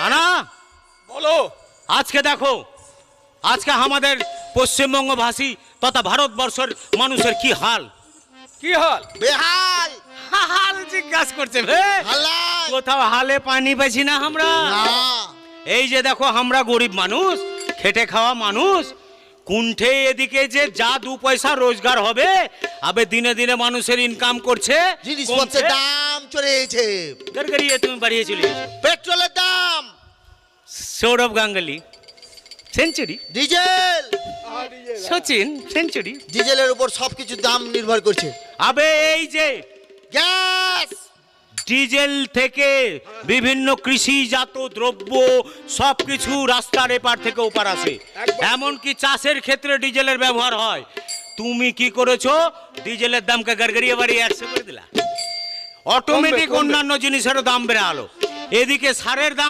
না না, বলো। আজকে দেখো, আজকে আমাদের পশ্চিমবঙ্গ ভাষী তথা ভারতবর্ষের মানুষের কি হাল। কি হাল? বেহাল। হাল জিজ্ঞাসা করছে বে। হালাই। কোথাও হালে পানি পাইছি না আমরা। না। এই যে দেখো, আমরা গরিব মানুষ, খেটে খাওয়া মানুষ, কুণ্ঠে এদিকে যে যা দু পয়সা রোজগার হবে, আবে দিনে দিনে মানুষের ইনকাম করছে, জিনিসপত্রের দাম চড়েছে। গড়গড়িয়ে তুমি বাড়িয়ে চলে এসো। পেট্রোলের দাম, Sourav Ganguly century, diesel, Sachin century. ডিজেলের উপর সবকিছু দাম নির্ভর করছে। আবে এই যে গ্যাস, ডিজেল থেকে বিভিন্ন কৃষিজাত দ্রব্য সবকিছু রাস্তার এপার থেকে ওপার আসে, এমনকি চাষের ক্ষেত্রে ডিজেলের ব্যবহার হয়। তুমি কি করেছো? ডিজেলের দামকে গড়গড়িয়ে বাড়িয়ে 100 করে দিলা। অটোমেটিক কমবে। অন্যান্য জিনিসেরও দাম বেড়ে আলো। এদিকে সারের দাম